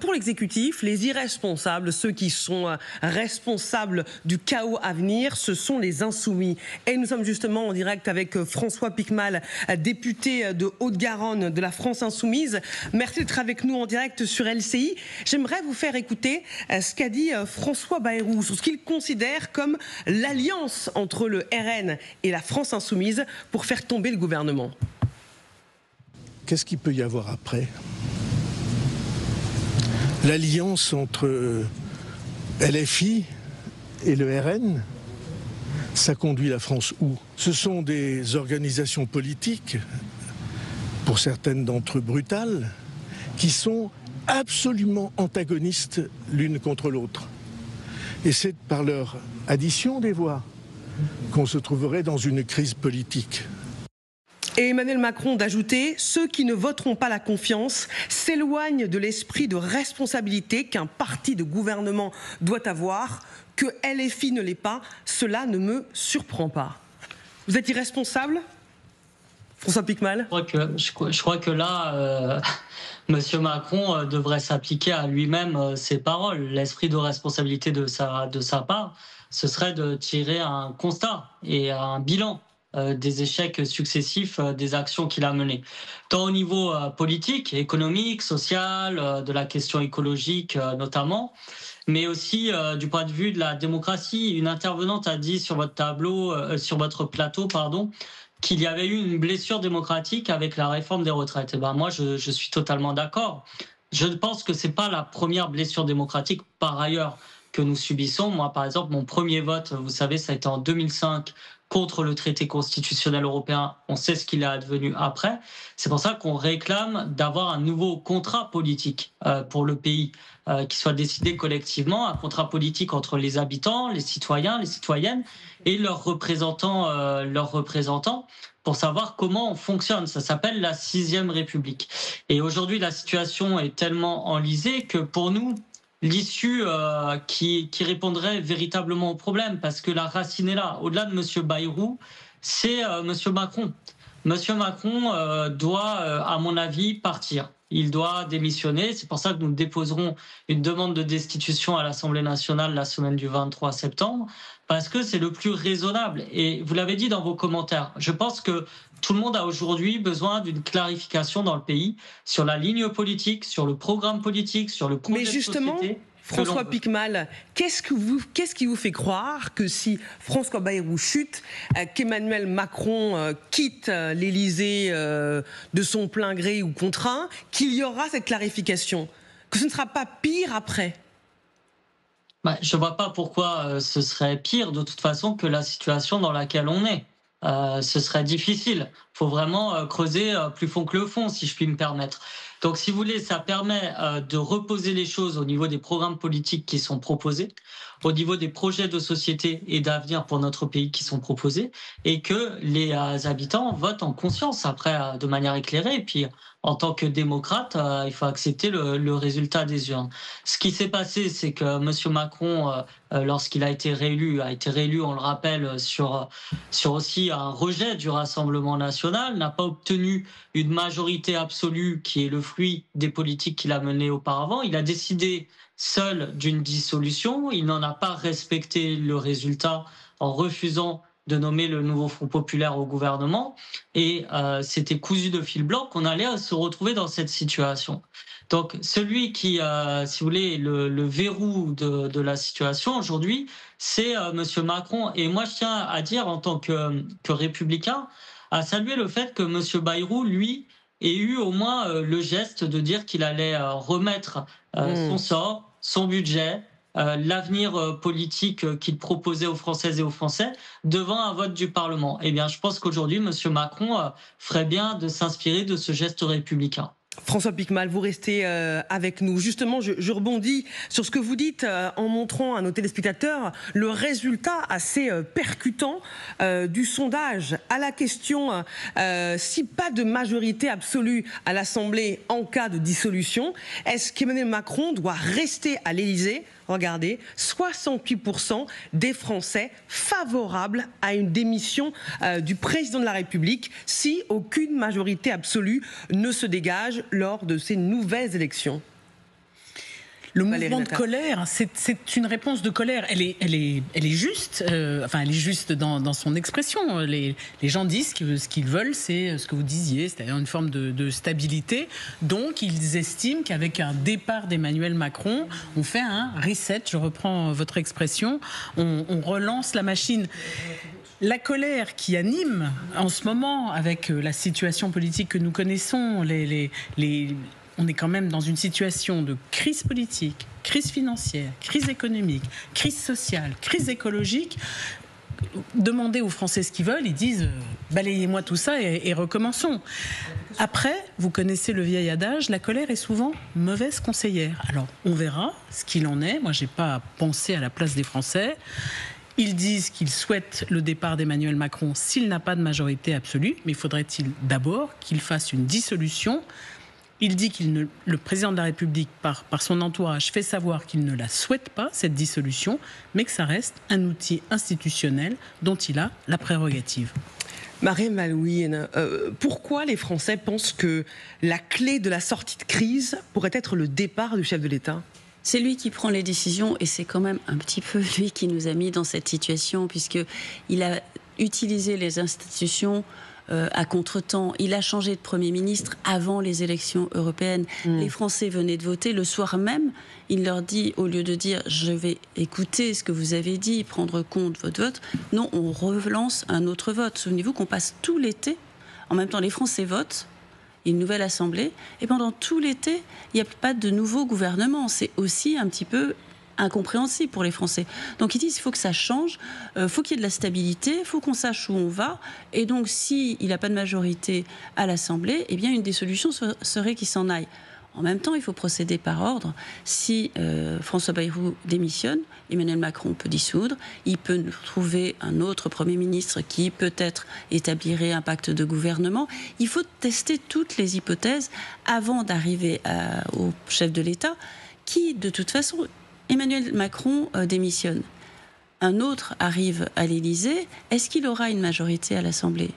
Pour l'exécutif, les irresponsables, ceux qui sont responsables du chaos à venir, ce sont les insoumis. Et nous sommes justement en direct avec François Piquemal, député de Haute-Garonne de la France Insoumise. Merci d'être avec nous en direct sur LCI. J'aimerais vous faire écouter ce qu'a dit François Bayrou sur ce qu'il considère comme l'alliance entre le RN et la France Insoumise pour faire tomber le gouvernement. Qu'est-ce qu'il peut y avoir après ? L'alliance entre LFI et le RN, ça conduit la France où ? Ce sont des organisations politiques, pour certaines d'entre eux brutales, qui sont absolument antagonistes l'une contre l'autre. Et c'est par leur addition des voix qu'on se trouverait dans une crise politique. Et Emmanuel Macron d'ajouter « Ceux qui ne voteront pas la confiance s'éloignent de l'esprit de responsabilité qu'un parti de gouvernement doit avoir. Que LFI ne l'est pas, cela ne me surprend pas. » Vous êtes irresponsable, François Piquemal ? Je crois que là, M. Macron devrait s'appliquer à lui-même ses paroles. L'esprit de responsabilité de sa part, ce serait de tirer un constat et un bilan des échecs successifs des actions qu'il a menées. Tant au niveau politique, économique, social, de la question écologique notamment, mais aussi du point de vue de la démocratie. Une intervenante a dit sur votre plateau, qu'il y avait eu une blessure démocratique avec la réforme des retraites. Et moi, je suis totalement d'accord. Je pense que c'est pas la première blessure démocratique, par ailleurs, que nous subissons. Moi, par exemple, mon premier vote, vous savez, ça a été en 2005 contre le traité constitutionnel européen. On sait ce qu'il est advenu après. C'est pour ça qu'on réclame d'avoir un nouveau contrat politique pour le pays, qui soit décidé collectivement, un contrat politique entre les habitants, les citoyens, les citoyennes et leurs représentants, pour savoir comment on fonctionne. Ça s'appelle la 6e République. Et aujourd'hui, la situation est tellement enlisée que pour nous, l'issue qui répondrait véritablement au problème, parce que la racine est là. Au-delà de M. Bayrou, c'est M. Macron. M. Macron doit, à mon avis, partir. Il doit démissionner. C'est pour ça que nous déposerons une demande de destitution à l'Assemblée nationale la semaine du 23 septembre, parce que c'est le plus raisonnable. Et vous l'avez dit dans vos commentaires, je pense que tout le monde a aujourd'hui besoin d'une clarification dans le pays sur la ligne politique, sur le programme politique, sur le projet de société. Mais justement, François Piquemal, qu'est-ce qui vous fait croire que si François Bayrou chute, qu'Emmanuel Macron quitte l'Élysée de son plein gré ou contraint, qu'il y aura cette clarification, que ce ne sera pas pire après ? Je ne vois pas pourquoi ce serait pire de toute façon que la situation dans laquelle on est. Ce serait difficile. Il faut vraiment creuser plus fond que le fond, si je puis me permettre. Donc, si vous voulez, ça permet de reposer les choses au niveau des programmes politiques qui sont proposés, au niveau des projets de société et d'avenir pour notre pays qui sont proposés, et que les habitants votent en conscience, après, de manière éclairée. Et puis, en tant que démocrate, il faut accepter le résultat des urnes. Ce qui s'est passé, c'est que M. Macron, lorsqu'il a été réélu, on le rappelle, sur aussi un rejet du Rassemblement national, n'a pas obtenu une majorité absolue qui est le fruit des politiques qu'il a menées auparavant. Il a décidé seul d'une dissolution. Il n'en a pas respecté le résultat en refusant de nommer le nouveau Front populaire au gouvernement. Et c'était cousu de fil blanc qu'on allait se retrouver dans cette situation. Donc celui qui, si vous voulez, le verrou de la situation aujourd'hui, c'est M. Macron. Et moi, je tiens à dire, en tant que républicain, à saluer le fait que M. Bayrou, lui, ait eu au moins le geste de dire qu'il allait remettre son sort, son budget, l'avenir politique qu'il proposait aux Françaises et aux Français devant un vote du Parlement. Eh bien, je pense qu'aujourd'hui, M. Macron ferait bien de s'inspirer de ce geste républicain. François Piquemal, vous restez avec nous. Justement, je rebondis sur ce que vous dites en montrant à nos téléspectateurs le résultat assez percutant du sondage. À la question si pas de majorité absolue à l'Assemblée en cas de dissolution, est-ce qu'Emmanuel Macron doit rester à l'Élysée ? Regardez, 68% des Français favorables à une démission du président de la République si aucune majorité absolue ne se dégage lors de ces nouvelles élections. Le mouvement de colère, c'est une réponse de colère. Elle est juste. Elle est juste dans son expression. Les gens disent que ce qu'ils veulent, c'est ce que vous disiez, c'est-à-dire une forme de stabilité. Donc, ils estiment qu'avec un départ d'Emmanuel Macron, on fait un reset. Je reprends votre expression. On relance la machine. La colère qui anime en ce moment, avec la situation politique que nous connaissons, on est quand même dans une situation de crise politique, crise financière, crise économique, crise sociale, crise écologique. Demandez aux Français ce qu'ils veulent, ils disent balayez-moi tout ça et recommençons. Après, vous connaissez le vieil adage, la colère est souvent mauvaise conseillère. Alors, on verra ce qu'il en est. Moi, je n'ai pas pensé à la place des Français. Ils disent qu'ils souhaitent le départ d'Emmanuel Macron s'il n'a pas de majorité absolue, mais faudrait-il d'abord qu'il fasse une dissolution. Il dit le président de la République, par son entourage, fait savoir qu'il ne la souhaite pas, cette dissolution, mais que ça reste un outil institutionnel dont il a la prérogative. Marème Alouine, pourquoi les Français pensent que la clé de la sortie de crise pourrait être le départ du chef de l'État ? C'est lui qui prend les décisions et c'est quand même un petit peu lui qui nous a mis dans cette situation puisqu'il a utilisé les institutions à contre-temps. Il a changé de Premier ministre avant les élections européennes. Les Français venaient de voter. Le soir même, il leur dit, au lieu de dire « je vais écouter ce que vous avez dit, prendre compte de votre vote », non, on relance un autre vote. Souvenez-vous qu'on passe tout l'été, en même temps les Français votent, une nouvelle assemblée, et pendant tout l'été, il n'y a pas de nouveau gouvernement. C'est aussi un petit peu incompréhensible pour les Français. Donc ils disent qu'il faut que ça change, faut qu'il y ait de la stabilité, il faut qu'on sache où on va, et donc s'il n'a pas de majorité à l'Assemblée, eh bien une des solutions serait qu'il s'en aille. En même temps, il faut procéder par ordre. Si François Bayrou démissionne, Emmanuel Macron peut dissoudre. Il peut trouver un autre Premier ministre qui peut-être établirait un pacte de gouvernement. Il faut tester toutes les hypothèses avant d'arriver au chef de l'État qui, de toute façon, Emmanuel Macron démissionne. Un autre arrive à l'Élysée. Est-ce qu'il aura une majorité à l'Assemblée ?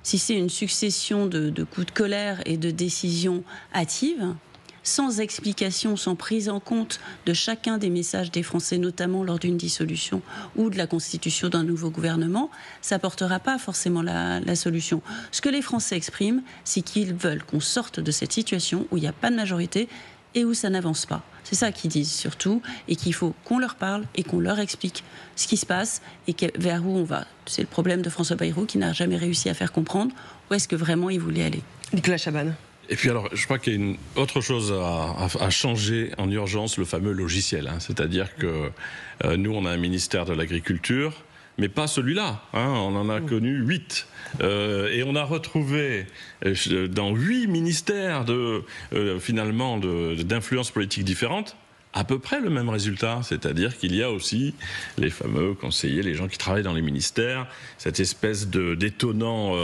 Si c'est une succession de coups de colère et de décisions hâtives, sans explication, sans prise en compte de chacun des messages des Français, notamment lors d'une dissolution ou de la constitution d'un nouveau gouvernement, ça n'apportera pas forcément la solution. Ce que les Français expriment, c'est qu'ils veulent qu'on sorte de cette situation où il n'y a pas de majorité et où ça n'avance pas. C'est ça qu'ils disent surtout, et qu'il faut qu'on leur parle et qu'on leur explique ce qui se passe et vers où on va. C'est le problème de François Bayrou qui n'a jamais réussi à faire comprendre où est-ce que vraiment il voulait aller. Nicolas Chaban. Et puis alors, je crois qu'il y a une autre chose à changer en urgence, le fameux logiciel. C'est-à-dire que nous, on a un ministère de l'Agriculture, mais pas celui-là. On en a connu 8. Et on a retrouvé dans 8 ministères d'influences politiques différentes à peu près le même résultat, c'est-à-dire qu'il y a aussi les fameux conseillers, les gens qui travaillent dans les ministères, cette espèce d'étonnant,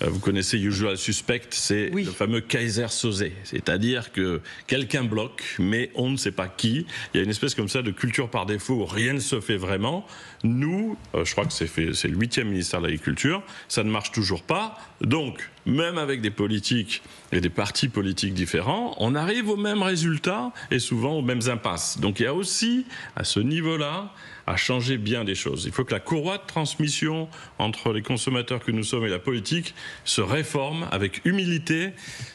vous connaissez Usual Suspect, c'est le fameux Kaiser Soze, c'est-à-dire que quelqu'un bloque, mais on ne sait pas qui. Il y a une espèce comme ça de culture par défaut où rien ne se fait vraiment. Nous, je crois que c'est le 8e ministère de l'Agriculture, ça ne marche toujours pas, donc même avec des politiques et des partis politiques différents, on arrive aux mêmes résultats et souvent aux mêmes impasses. Donc il y a aussi, à ce niveau-là, à changer bien des choses. Il faut que la courroie de transmission entre les consommateurs que nous sommes et la politique se réforme avec humilité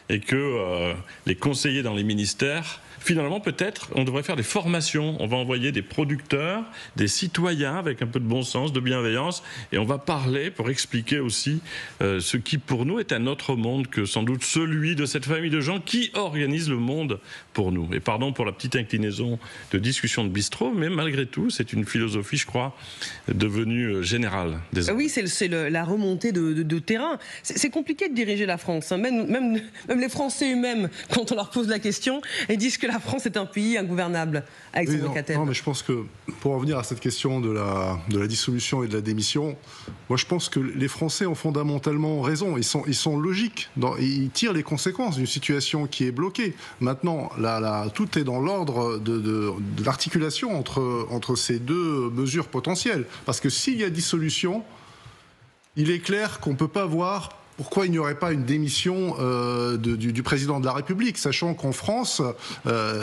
et que les conseillers dans les ministères, finalement, peut-être, on devrait faire des formations. On va envoyer des producteurs, des citoyens avec un peu de bon sens, de bienveillance, et on va parler pour expliquer aussi ce qui, pour nous, est un autre monde que sans doute celui de cette famille de gens qui organisent le monde pour nous. Et pardon pour la petite inclinaison de discussion de bistrot, mais malgré tout, c'est une philosophie, je crois, devenue générale. Oui, c'est la remontée de terrain. C'est compliqué de diriger la France. Même les Français eux-mêmes, quand on leur pose la question, ils disent que la France est un pays ingouvernable. Non, mais je pense que pour en venir à cette question de la dissolution et de la démission, moi je pense que les Français ont fondamentalement raison. Ils sont logiques. Ils tirent les conséquences d'une situation qui est bloquée. Maintenant, tout est dans l'ordre de l'articulation entre ces deux mesures potentielles. Parce que s'il y a dissolution, il est clair qu'on ne peut pas voir pourquoi il n'y aurait pas une démission du président de la République, sachant qu'en France,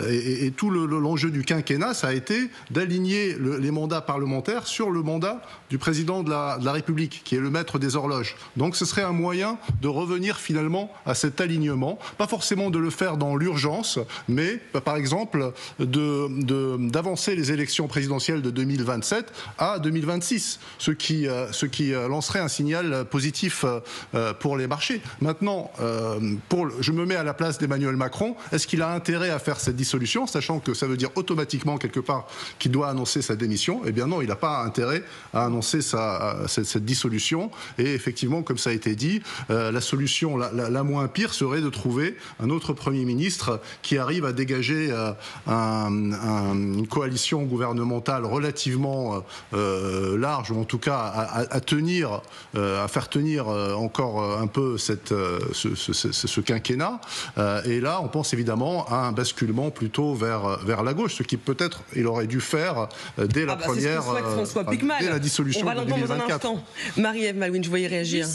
et tout l'enjeu du quinquennat, ça a été d'aligner les mandats parlementaires sur le mandat du président de la République, qui est le maître des horloges. Donc ce serait un moyen de revenir finalement à cet alignement, pas forcément de le faire dans l'urgence, mais par exemple d'avancer les élections présidentielles de 2027 à 2026, ce qui lancerait un signal positif pour les marchés. Maintenant, je me mets à la place d'Emmanuel Macron. Est-ce qu'il a intérêt à faire cette dissolution, sachant que ça veut dire automatiquement quelque part qu'il doit annoncer sa démission? Eh bien non, il n'a pas intérêt à annoncer cette dissolution. Et effectivement, comme ça a été dit, la solution la moins pire serait de trouver un autre Premier ministre qui arrive à dégager une coalition gouvernementale relativement large, ou en tout cas à faire tenir encore un peu ce quinquennat. Et là, on pense évidemment à un basculement plutôt vers la gauche, ce qui peut-être il aurait dû faire dès la première, dès la dissolution de 2024. Marie-Ève Malouine, je voyais réagir.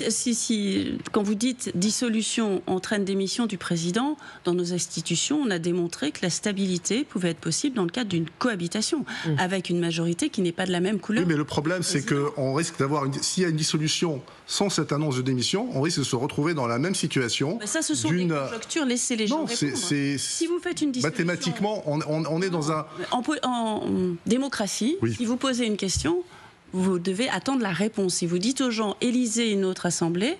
Quand vous dites dissolution entraîne démission du président, dans nos institutions, on a démontré que la stabilité pouvait être possible dans le cadre d'une cohabitation, avec une majorité qui n'est pas de la même couleur. Oui, mais le problème, c'est qu'on risque d'avoir, s'il y a une dissolution sans cette annonce de démission, on risque de se retrouver dans la même situation. Ça, ce sont des conjonctures, laissez les gens répondre. Si vous faites une dissolution... Mathématiquement, on est dans un... En démocratie, si vous posez une question, vous devez attendre la réponse. Si vous dites aux gens « élisez une autre assemblée »,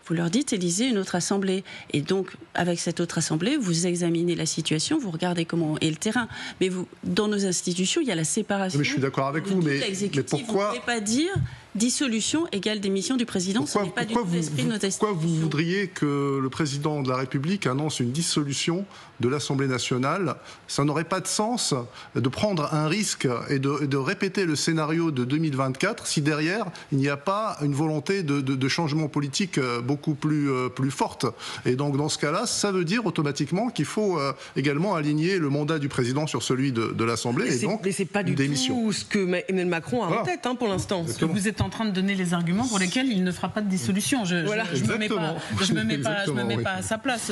vous leur dites élisez une autre assemblée. Et donc, avec cette autre assemblée, vous examinez la situation, vous regardez comment est le terrain. Mais dans nos institutions, il y a la séparation. Mais je suis d'accord avec vous, mais pourquoi... Vous ne pouvez pas dire dissolution égale démission du président. Ce n'est pas du tout l'esprit de notre institution. Pourquoi vous voudriez que le président de la République annonce une dissolution de l'Assemblée nationale? Ça n'aurait pas de sens de prendre un risque et de répéter le scénario de 2024 si derrière, il n'y a pas une volonté de changement politique beaucoup plus forte. Et donc, dans ce cas-là, ça veut dire automatiquement qu'il faut également aligner le mandat du président sur celui de l'Assemblée. Mais c'est pas du tout ce que Emmanuel Macron a en tête pour l'instant. Vous êtes en train de donner les arguments pour lesquels il ne fera pas de dissolution. Je me mets pas à sa place.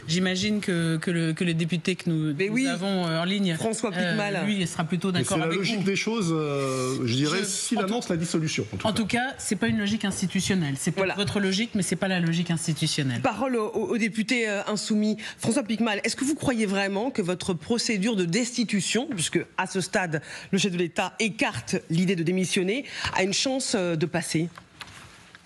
J'imagine que les députés que nous avons en ligne, François Piquemal, lui, il sera plutôt d'accord avec vous. C'est la logique des choses, je dirais, s'il annonce la dissolution. En tout cas, c'est pas une logique institutionnelle. C'est pas votre logique, mais c'est pas la logique institutionnelle. Parole aux députés insoumis. François Piquemal, est-ce que vous croyez vraiment que votre procédure de destitution, puisque à ce stade, le chef de l'État écarte l'idée de démissionner, a une chance de passer?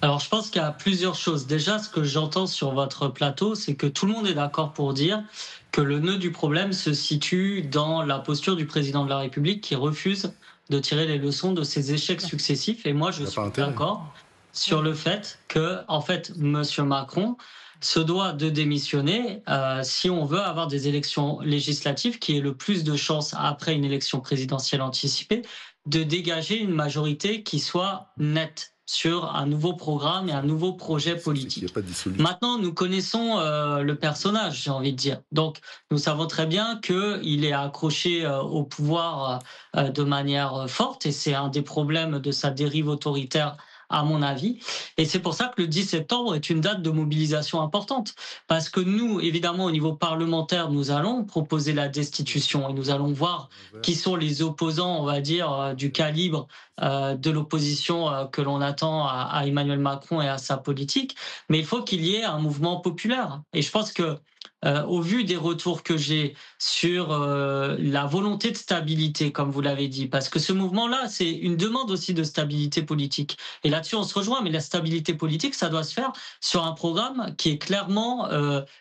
Alors, je pense qu'il y a plusieurs choses. Déjà, ce que j'entends sur votre plateau, c'est que tout le monde est d'accord pour dire que le nœud du problème se situe dans la posture du président de la République qui refuse de tirer les leçons de ses échecs successifs. Et moi, je suis d'accord sur le fait que, en fait, M. Macron se doit de démissionner si on veut avoir des élections législatives qui aient le plus de chances, après une élection présidentielle anticipée, de dégager une majorité qui soit nette sur un nouveau programme et un nouveau projet politique. Maintenant, nous connaissons le personnage, j'ai envie de dire. Donc, nous savons très bien qu'il est accroché au pouvoir de manière forte, et c'est un des problèmes de sa dérive autoritaire, à mon avis. Et c'est pour ça que le 10 septembre est une date de mobilisation importante. Parce que nous, évidemment, au niveau parlementaire, nous allons proposer la destitution et nous allons voir qui sont les opposants, on va dire, du calibre de l'opposition que l'on attend à Emmanuel Macron et à sa politique. Mais il faut qu'il y ait un mouvement populaire. Et je pense que au vu des retours que j'ai sur la volonté de stabilité, comme vous l'avez dit, parce que ce mouvement-là, c'est une demande aussi de stabilité politique. Et là-dessus, on se rejoint, mais la stabilité politique, ça doit se faire sur un programme qui est clairement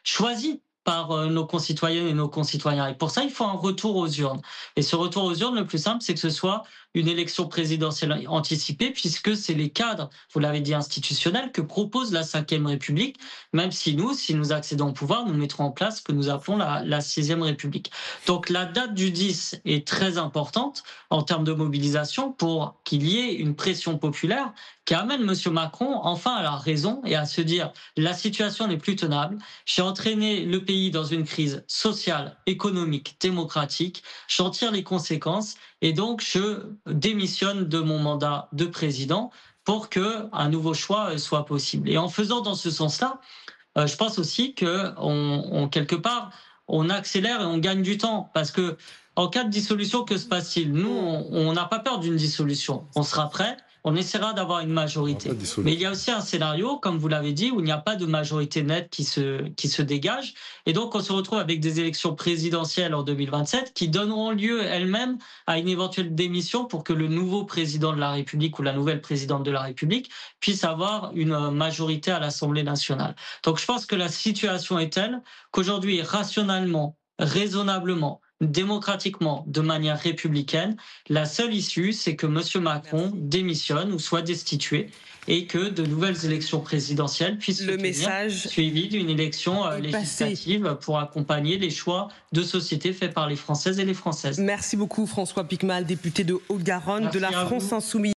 choisi par nos concitoyennes et nos concitoyens. Et pour ça, il faut un retour aux urnes. Et ce retour aux urnes, le plus simple, c'est que ce soit une élection présidentielle anticipée, puisque c'est les cadres, vous l'avez dit, institutionnels, que propose la Ve République, même si nous accédons au pouvoir, nous mettrons en place ce que nous appelons la Sixième République. Donc la date du 10 est très importante en termes de mobilisation pour qu'il y ait une pression populaire qui amène M. Macron enfin à la raison et à se dire la situation n'est plus tenable, j'ai entraîné le pays dans une crise sociale, économique, démocratique, j'en tire les conséquences et donc je démissionne de mon mandat de président pour qu'un nouveau choix soit possible. Et en faisant dans ce sens-là, je pense aussi que quelque part, on accélère et on gagne du temps. Parce que en cas de dissolution, que se passe-t-il? Nous, on n'a pas peur d'une dissolution. On sera prêt. On essaiera d'avoir une majorité. Mais il y a aussi un scénario, comme vous l'avez dit, où il n'y a pas de majorité nette qui se dégage. Et donc, on se retrouve avec des élections présidentielles en 2027 qui donneront lieu elles-mêmes à une éventuelle démission pour que le nouveau président de la République ou la nouvelle présidente de la République puisse avoir une majorité à l'Assemblée nationale. Donc, je pense que la situation est telle qu'aujourd'hui, rationnellement, raisonnablement, démocratiquement, de manière républicaine, la seule issue, c'est que M. Macron démissionne ou soit destitué et que de nouvelles élections présidentielles puissent se tenir, suivies d'une élection législative pour accompagner les choix de société faits par les Françaises et les Françaises. Merci beaucoup François Piquemal, député de Haute-Garonne de la France Insoumise.